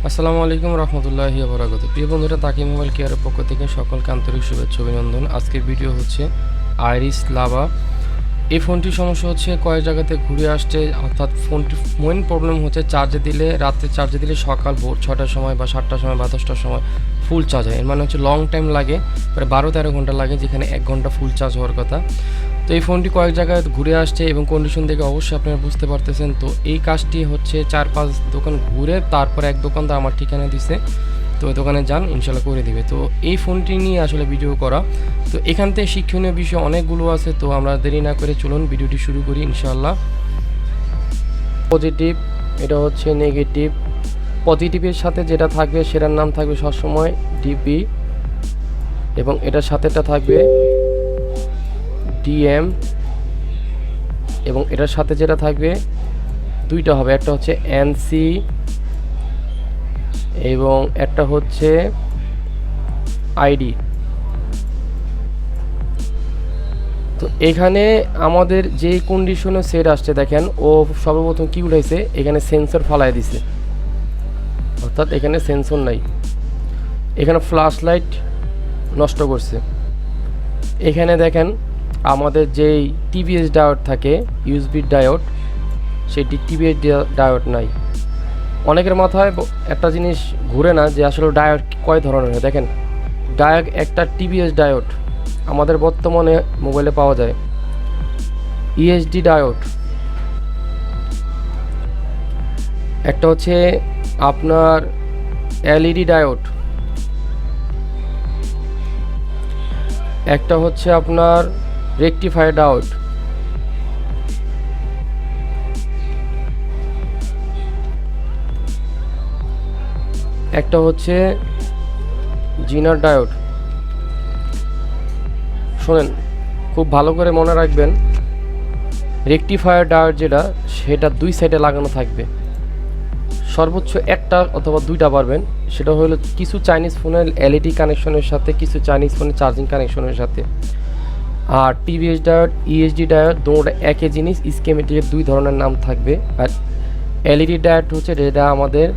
আসসালামু আলাইকুম রহমতুল্লাহি ওয়া বারাকাতুহু। প্রিয় বন্ধুরা, তাকি মোবাইল কেয়ারের পক্ষ থেকে সকলকে আন্তরিক শুভেচ্ছা অভিনন্দন। আজকের ভিডিও হচ্ছে আইরিস লাভা। এই ফোনটির সমস্যা হচ্ছে কয়েক জায়গাতে ঘুরে আসছে, অর্থাৎ ফোনটির মেইন প্রবলেম হচ্ছে রাত্রে চার্জে দিলে সকাল ভোর 6টার সময় বা 7টার সময় বা 10টার সময় ফুল চার্জ হয়। এর মানে হচ্ছে লং টাইম লাগে, প্রায় 12-13 ঘন্টা লাগে, যেখানে 1 ঘন্টা ফুল চার্জ হওয়ার কথা। তো এই ফোনটি কয়েক জায়গায় ঘুরে আসছে এবং কন্ডিশন দেখে অবশ্যই আপনারা বুঝতে পারতেছেন। তো এই কাজটি হচ্ছে 4-5 দোকান ঘুরে তারপর এক দোকানদার আমার ঠিকানা দিছে, তো ওই দোকানে যান, ইনশাল্লাহ করে দিবে। তো এই ফোনটি নিয়ে আসলে ভিডিও করা, তো এখান থেকে শিক্ষণীয় বিষয় অনেকগুলো আছে। তো আমরা দেরি না করে চলুন ভিডিওটি শুরু করি ইনশাল্লাহ। পজিটিভ, এটা হচ্ছে নেগেটিভ। পজিটিভের সাথে যেটা থাকবে সেটার নাম থাকবে সবসময় ডিপি, এবং এটার সাথেটা থাকবে ডিএম, এবং এটার সাথে যেটা থাকবে দুইটা হবে, একটা হচ্ছে এনসি এবং একটা হচ্ছে আইডি। তো এখানে আমাদের যে কন্ডিশনে সেট আসছে দেখেন, ও সর্বপ্রথম কি উঠাইছে, এখানে সেন্সর ফালাই দিছে, অর্থাৎ এখানে সেন্সর নাই। এখানে ফ্ল্যাশ লাইট নষ্ট করছে। এখানে দেখেন আমাদের যেই টিভিএস ডায়োড থাকে, ইউএসবি ডায়োড, সেটি টিভিএস ডায়োড নাই। অনেকের মাথায় একটা জিনিস ঘুরে না যে আসলে ডায়োড কয় ধরনের হয়। দেখেন, ডায়োড একটা টিভিএস ডায়োড আমাদের বর্তমানে মোবাইলে পাওয়া যায়, ইএসডি ডায়োড, একটা হচ্ছে আপনার এলইডি ডায়োড, একটা হচ্ছে আপনার রেকটিফায়ার ডায়োড, একটা হচ্ছে জিনার ডায়োড। শোনেন, খুব ভালো করে মনে রাখবেন, রেকটিফায়ার ডায়োড যেটা, সেটা দুই সাইডে লাগানো থাকবে, সর্বোচ্চ একটা অথবা দুইটা পারবেন। সেটা হলো কিছু চাইনিজ ফোনের এলইডি কানেকশনের সাথে, কিছু চাইনিজ ফোনের চার্জিং কানেকশনের সাথে। আর টিভিএস ডায়োড, ইএসডি ডায়োড, দুটোটা একই জিনিস, স্কেমেটিকের দুই ধরনের নাম থাকবে। আর এলইডি ডায়োড হচ্ছে যেটা আমাদের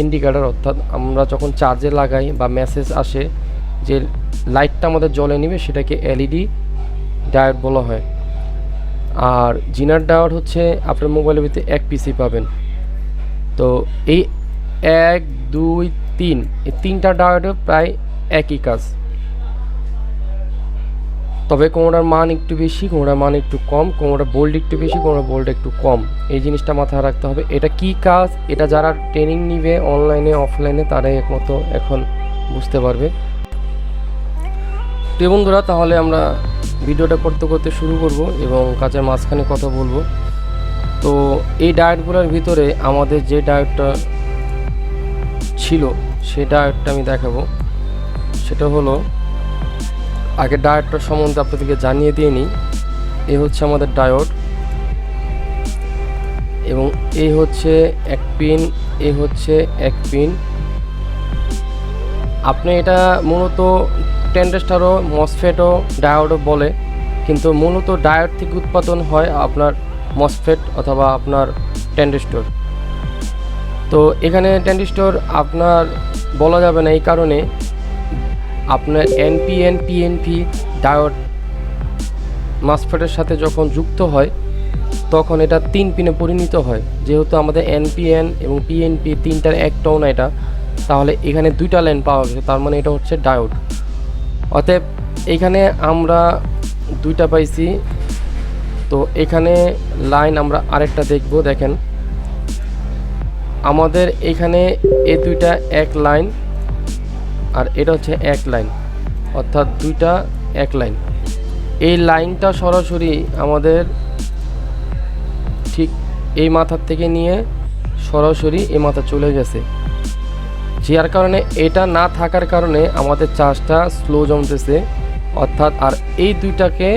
ইন্ডিকেটর, অর্থাৎ আমরা যখন চার্জে লাগাই বা মেসেজ আসে যে লাইটটা আমাদের জ্বলে নেবে, সেটাকে এলইডি ডায়োড বলা হয়। আর জিনার ডায়োড হচ্ছে আপনার মোবাইলের ভিতরে এক পিসি পাবেন। তো এই 1, 2, 3 এই তিনটা ডায়োডও প্রায় একই কাজ, তবে কোনোটার মান একটু বেশি, কোনোটার মান একটু কম, কোনোটা বোল্ড একটু বেশি, কোনোটা বোল্ড একটু কম। এই জিনিসটা মাথায় রাখতে হবে। এটা কি কাজ, এটা যারা ট্রেনিং নিবে অনলাইনে অফলাইনে, তারাই একমতো এখন বুঝতে পারবে। তো বন্ধুরা, তাহলে আমরা ভিডিওটা করতে করতে শুরু করব এবং কাজের মাঝখানে কথা বলবো। তো এই ডায়োডগুলোর ভিতরে আমাদের যে ডায়োডটা ছিল, সেই ডায়োডটা আমি দেখাবো। সেটা হলো, আগে ডায়োডটার সম্বন্ধে আপনাদেরকে জানিয়ে দিয়ে নিই। এই হচ্ছে আমাদের ডায়োড, এবং এই হচ্ছে এক পিন, এই হচ্ছে এক পিন। আপনি এটা মূলত ট্রানজিস্টরও, মসফেটও, ডায়োডও বলে, কিন্তু মূলত ডায়োড থেকে উৎপাদন হয় আপনার মসফেট অথবা আপনার ট্রানজিস্টর। তো এখানে ট্রানজিস্টর আপনার বলা যাবে না, এই কারণে আপনার এনপিএন, পিএনপি ডায়োড মসফেটের সাথে যখন যুক্ত হয়, তখন এটা 3 পিনে পরিণত হয়। যেহেতু আমাদের এনপিএন এবং পিএনপি তিনটার একটাও না এটা, তাহলে এখানে দুইটা লাইন পাওয়া গেছে, তার মানে এটা হচ্ছে ডায়োড। অতএব এখানে আমরা দুইটা পাইছি। তো এখানে লাইন আমরা আরেকটা দেখব। দেখেন, আমাদের এখানে এই দুইটা এক লাইন, আর এটা হচ্ছে এক লাইন, অর্থাৎ দুইটা এক লাইন। এই লাইনটা সরাসরি আমাদের ঠিক এই মাথার থেকে নিয়ে সরাসরি এই মাথা চলে গেছে, যার কারণে এটা না থাকার কারণে আমাদের চার্জটা স্লো জমতেছে, অর্থাৎ। আর এই দুইটাকে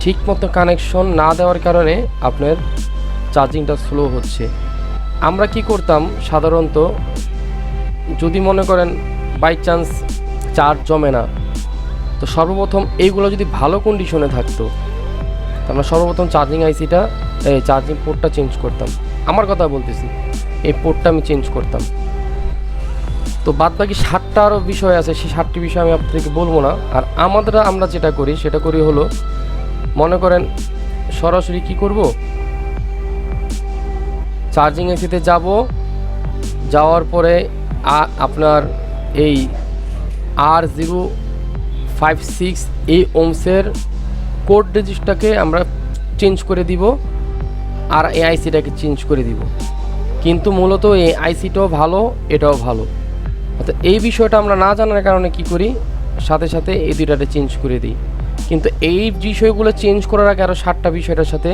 ঠিকমতো কানেকশন না দেওয়ার কারণে আপনার চার্জিংটা স্লো হচ্ছে। আমরা কি করতাম সাধারণত, যদি মনে করেন বাই চান্স চার্জ জমে না, তো সর্বপ্রথম এইগুলো যদি ভালো কন্ডিশনে থাকতো, আমরা সর্বপ্রথম চার্জিং আইসিটা, চার্জিং পোর্টটা চেঞ্জ করতাম। আমার কথা বলতেছি, এই পোর্টটা আমি চেঞ্জ করতাম। তো বাদ বাকি 7টা আরও বিষয় আছে, সেই 7টি বিষয় আমি আপনাদেরকে বলবো না। আর আমরা যেটা করি সেটা করি হলো, মনে করেন সরাসরি কি করব, চার্জিং এসিতে যাব, যাওয়ার পরে আপনার এই R056 এই ওমসের কোড রেজিস্টারকে আমরা চেঞ্জ করে দিব, আর এই আইসিটাকে চেঞ্জ করে দিব। কিন্তু মূলত এই আইসিটাও ভালো, এটাও ভালো। অর্থাৎ এই বিষয়টা আমরা না জানার কারণে কি করি, সাথে সাথে এই দুইটাতে চেঞ্জ করে দিই। কিন্তু এই বিষয়গুলো চেঞ্জ করার আগে আরও 7টা বিষয়টার সাথে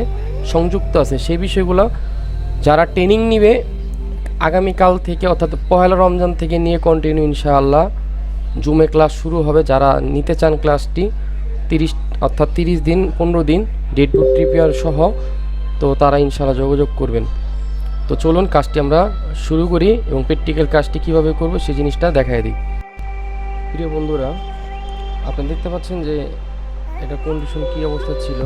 সংযুক্ত আছে। সেই বিষয়গুলো যারা ট্রেনিং নিবে আগামীকাল থেকে, অর্থাৎ পহেলা রমজান থেকে নিয়ে কন্টিনিউ ইনশাআল্লাহ জুমে ক্লাস শুরু হবে। যারা নিতে চান ক্লাসটি 30 দিন 15 দিন ডেট বুক প্রিপেয়ার সহ, তো তারা ইনশাআল্লাহ যোগাযোগ করবেন। তো চলুন কাজটি আমরা শুরু করি এবং প্র্যাকটিক্যাল কাজটি কীভাবে করব সেই জিনিসটা দেখায় দিই। প্রিয় বন্ধুরা, আপনি দেখতে পাচ্ছেন যে এটা কন্ডিশন কী অবস্থা ছিল।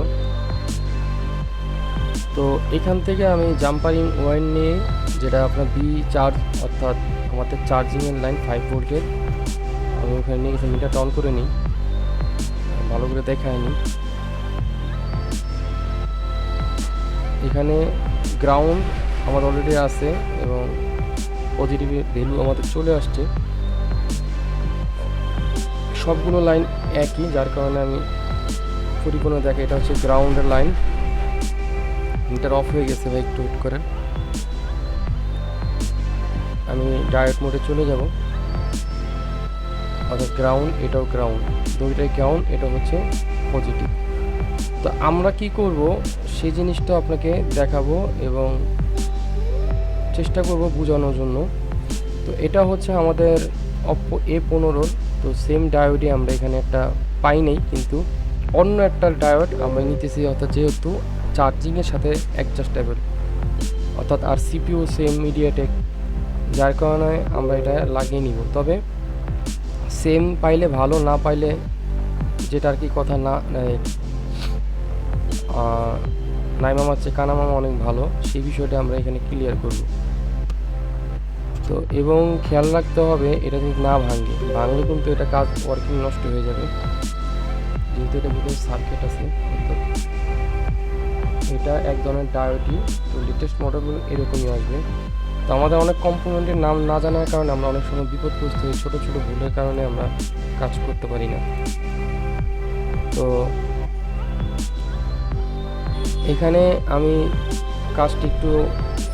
তো এখান থেকে আমি জাম্পারিং ওয়্যার নিয়ে, যেটা আপনার বি চার্জ, অর্থাৎ আমাদের চার্জিংয়ের লাইন 5 ভোল্টের, আমি ওখানে নিয়ে গেছি। মিটারটা অন করে নিই, ভালো করে দেখায় নিই। এখানে গ্রাউন্ড আমার অলরেডি আছে এবং পজিটিভ ভ্যালু আমাদের চলে আসছে। সবগুলো লাইন একই, যার কারণে আমি পরিপূর্ণ দেখে এটা হচ্ছে গ্রাউন্ডের লাইন। মিটার অফ হয়ে গেছে ভাই, একটু ওয়েট করেন। আমি ডাইরেক্ট মোডে চলে যাব। অর্থাৎ গ্রাউন্ড, এটাও গ্রাউন্ড, দুইটাই গ্রাউন্ড, এটা হচ্ছে পজিটিভ। তো আমরা কি করব সেই জিনিসটা আপনাকে দেখাবো এবং চেষ্টা করব বোঝানোর জন্য। তো এটা হচ্ছে আমাদের Oppo A15। তো সেম ডায়োডই আমরা এখানে একটা পাই নেই, কিন্তু অন্য একটা ডায়োড আমরা নিতেছি। অর্থাৎ যেহেতু চার্জিংয়ের সাথে অ্যাডজাস্টেবল, অর্থাৎ আর সিপিইউ সেম মিডিয়াটেক, যার কারণে আমরা এটা লাগিয়ে নিব। তবে সেম পাইলে ভালো, না পাইলে যেটা আর কি কথা না, নাই মামার চেয়ে কানা মামা অনেক ভালো, সেই বিষয়টা আমরা এখানে ক্লিয়ার করব। তো এবং খেয়াল রাখতে হবে এটা যদি না ভাঙলে কিন্তু এটা কাজ ওয়ার্কিং নষ্ট হয়ে যাবে, যেহেতু এটা ভিতরে সার্কিট আছে। এটা এক ধরনের ডায়োডই, তো লেটেস্ট মডেলগুলো এরকমই আসবে। তো আমাদের অনেক কম্পোনেন্টের নাম না জানার কারণে আমরা অনেক সময় বিপদগ্রস্ত হই, ছোটো ছোটো ভুলের কারণে আমরা কাজ করতে পারি না। তো এখানে আমি কাজটি একটু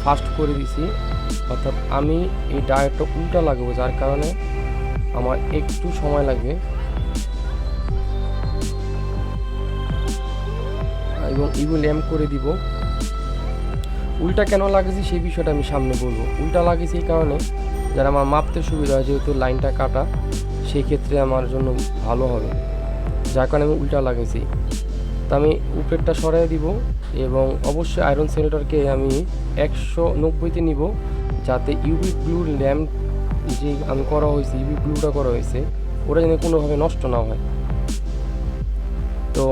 ফাস্ট করে দিছি, অর্থাৎ আমি এই ডায়োডটা উল্টা লাগাবো, যার কারণে আমার একটু সময় লাগবে এবং ইগুলো ল্যাম্প করে দিব। উল্টা কেন লাগিয়েছি সেই বিষয়টা আমি সামনে বলবো। উল্টা লাগিয়েছি এই কারণে, যারা আমার মাপতে সুবিধা হয়, যেহেতু লাইনটা কাটা, সেই ক্ষেত্রে আমার জন্য ভালো হবে, যার কারণে আমি উল্টা লাগিয়েছি। তা আমি উপরেরটা সরাই দিব এবং অবশ্যই আয়রন সেন্টারকে আমি 190-তে নিব, যাতে ইউভি ব্লু ল্যাম্প যে আমি করা হয়েছে, ইউভি ব্লুটা করা হয়েছে, ওটা যেন কোনোভাবে নষ্ট না হয়। তো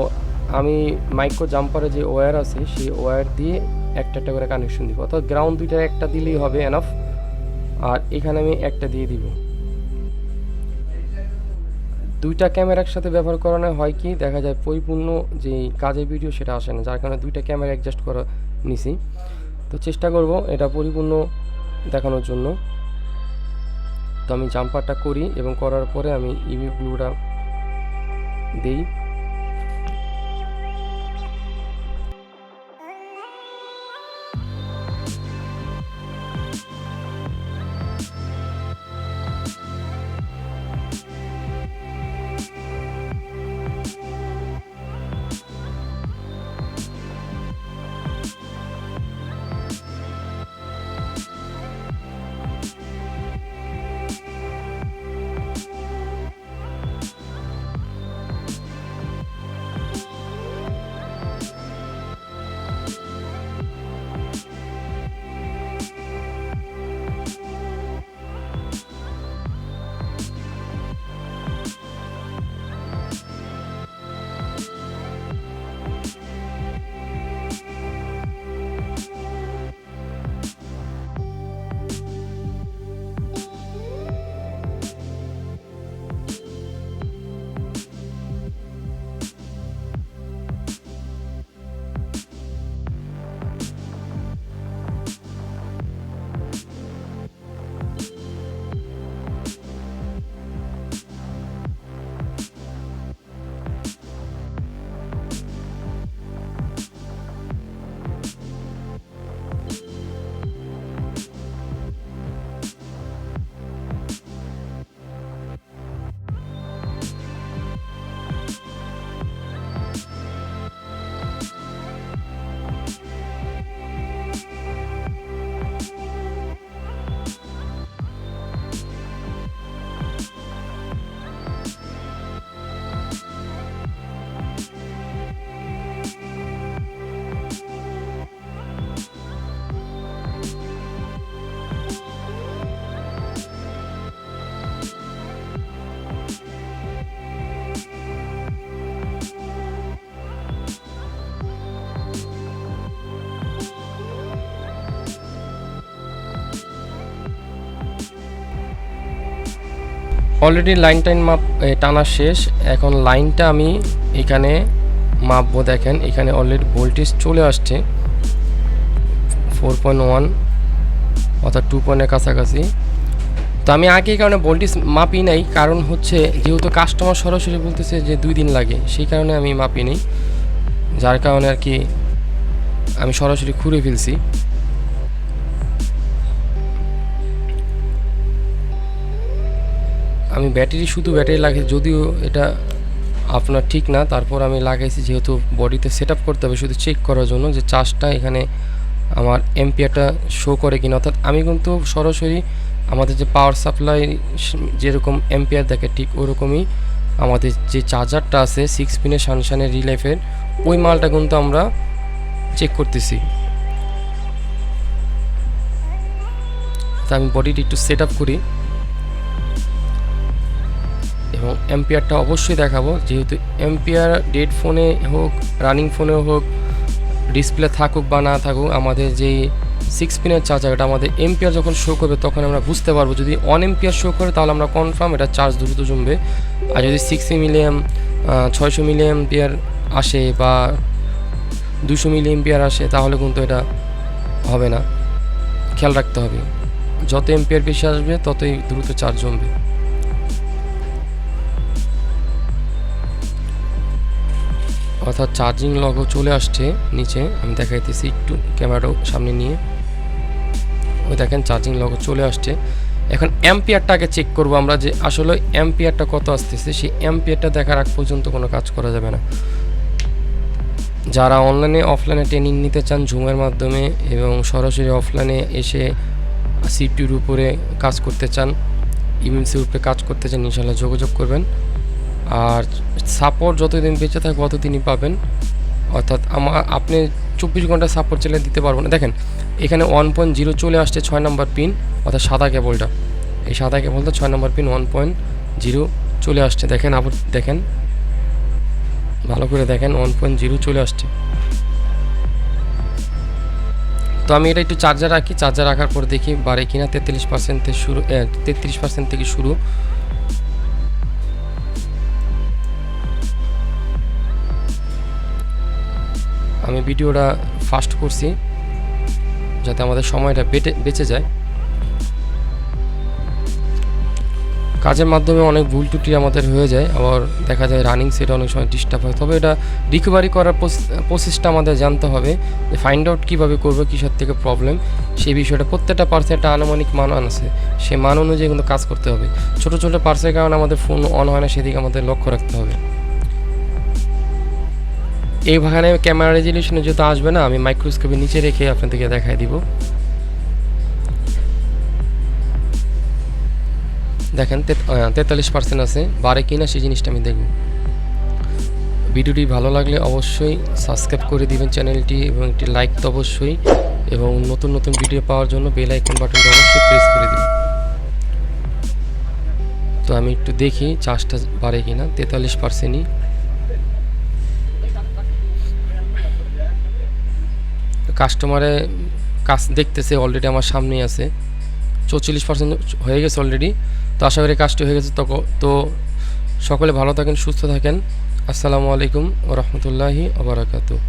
আমি মাইক্রো জাম্পারে যে ওয়্যার আছে সেই ওয়্যার দিয়ে একটা একটা করে কানেকশন দিব, অর্থাৎ গ্রাউন্ড দুইটার একটা দিলেই হবে এনাফ। আর এখানে আমি একটা দিয়ে দিব। দুইটা ক্যামেরা একসাথে ব্যবহার করানো হয় কি, দেখা যায় পরিপূর্ণ যে কাজের ভিডিও সেটা আসে না, যার কারণে দুইটা ক্যামেরা অ্যাডজাস্ট করা নিছি। তো চেষ্টা করব এটা পরিপূর্ণ দেখানোর জন্য। তো আমি জাম্পারটা করি এবং করার পরে আমি ইভি ব্লুটা দিই। অলরেডি লাইন মাপ টানা শেষ। এখন লাইনটা আমি এখানে মাপবো। দেখেন এখানে অলরেডি ভোল্টেজ চলে আসছে 4.1 অর্থাৎ 2 এর কাছাকাছি। তো আমি আগে এই কারণে ভোল্টেজ মাপি নাই, কারণ হচ্ছে যেহেতু কাস্টমার সরাসরি বলতেছে যে 2 দিন লাগে, সেই কারণে আমি মাপি নাই, যার কারণে আর কি আমি সরাসরি খুঁড়ে ফেলছি। আমি শুধু ব্যাটারি লাগাই, যদিও এটা আপনার ঠিক না, তারপর আমি লাগাইছি যেহেতু বডিতে সেট আপ করতে হবে শুধু চেক করার জন্য যে চার্জটা এখানে আমার এম্পিয়ারটা শো করে কিনা। অর্থাৎ আমি কিন্তু সরাসরি আমাদের যে পাওয়ার সাপ্লাই যেরকম এম্পিয়ার দেখে ঠিক ওরকমই আমাদের যে চার্জারটা আছে 6 পিনের সানশানের রিলাইফের, ওই মালটা কিন্তু আমরা চেক করতেছি। তা আমি বডিটি একটু সেট আপ করি এবং এম্পিয়ারটা অবশ্যই দেখাবো, যেহেতু এম্পিয়ার ডেড ফোনে হোক রানিং ফোনে হোক ডিসপ্লে থাকুক বা না থাকুক, আমাদের যেই 6 পিনের চার্জার এটা আমাদের এম্পিয়ার যখন শো করবে তখন আমরা বুঝতে পারবো। যদি 1 এম্পিয়ার শো করে তাহলে আমরা কনফার্ম এটা চার্জ দ্রুত জমবে, আর যদি 6 মিলিয়াম 600 মিলি এম্পিয়ার আসে বা 200 মিলি এম্পিয়ার আসে তাহলে কিন্তু এটা হবে না। খেয়াল রাখতে হবে, যত এম্পিয়ার বেশি আসবে ততই দ্রুত চার্জ জমবে। অর্থাৎ চার্জিং লগও চলে আসছে নিচে, আমি দেখাইতেছি একটু ক্যামেরাটাও সামনে নিয়ে। ওই দেখেন চার্জিং লগও চলে আসছে। এখন অ্যাম্পিয়ারটা আগে চেক করব আমরা, যে আসলে অ্যাম্পিয়ারটা কত আসতেছে। সেই অ্যাম্পিয়ারটা দেখার আগ পর্যন্ত কোনো কাজ করা যাবে না। যারা অনলাইনে অফলাইনে ট্রেনিং নিতে চান জুমের মাধ্যমে এবং সরাসরি অফলাইনে এসে সিপিইউর উপরে কাজ করতে চান, এমএমসির উপরে কাজ করতে চান, ইনশাআল্লাহ যোগাযোগ করবেন। আর সাপোর্ট যতদিন বেঁচে থাকবে ততদিনই পাবেন। অর্থাৎ আপনি 24 ঘন্টা সাপোর্ট চাইলে দিতে পারবো না। দেখেন এখানে 1.0 চলে আসছে 6 নম্বর পিন, অর্থাৎ সাদা কেবলটা, এই সাদা কেবলটা 6 নম্বর পিন 1.0 চলে আসছে। দেখেন আবার দেখেন, ভালো করে দেখেন 1.0 চলে আসছে। তো আমি এটা একটু চার্জার রাখি, চার্জার রাখার পর দেখি বাড়ে কিনা। 43% থেকে শুরু, 33% থেকে শুরু। আমি ভিডিওটা ফাস্ট করছি যাতে আমাদের সময়টা বেঁচে যায়। কাজের মাধ্যমে অনেক ভুল ত্রুটি আমাদের হয়ে যায়, আবার দেখা যায় রানিং সেটা অনেক সময় ডিস্টার্ব হয়। তবে এটা রিকভারি করার প্রসেসটা আমাদের জানতে হবে, যে ফাইন্ড আউট কীভাবে করবো কিসের থেকে প্রবলেম, সেই বিষয়টা। প্রত্যেকটা পার্সে একটা আনুমানিক মান আছে, সেই মান অনুযায়ী কিন্তু কাজ করতে হবে। ছোটো ছোটো পার্সের কারণে আমাদের ফোন অন হয় না, সেদিকে আমাদের লক্ষ্য রাখতে হবে। এইখানে ক্যামেরা রেজলিউশনে যেহেতু আসবে না, আমি মাইক্রোস্কোপের নিচে রেখে আপনাদেরকে দেখাই দিব। দেখেন 43% আছে, বাড়ে কিনা সেই জিনিসটা আমি দেখব। ভিডিওটি ভালো লাগলে অবশ্যই সাবস্ক্রাইব করে দিবেন চ্যানেলটি, এবং একটি লাইক তো অবশ্যই, এবং নতুন নতুন ভিডিও পাওয়ার জন্য বেল আইকন বাটনটা অবশ্যই প্রেস করে দিবেন। তো আমি একটু দেখি চার্জটা বাড়ে কিনা। 43%ই। কাস্টমারে কাজ দেখতেছে, অলরেডি আমার সামনেই আছে, 44% হয়ে গেছে অলরেডি। তো আশা করি কাজটি হয়ে গেছে। তো সকলে ভালো থাকেন, সুস্থ থাকেন। আসসালামু আলাইকুম ওয়া রাহমাতুল্লাহি ওয়া বারাকাতুহু।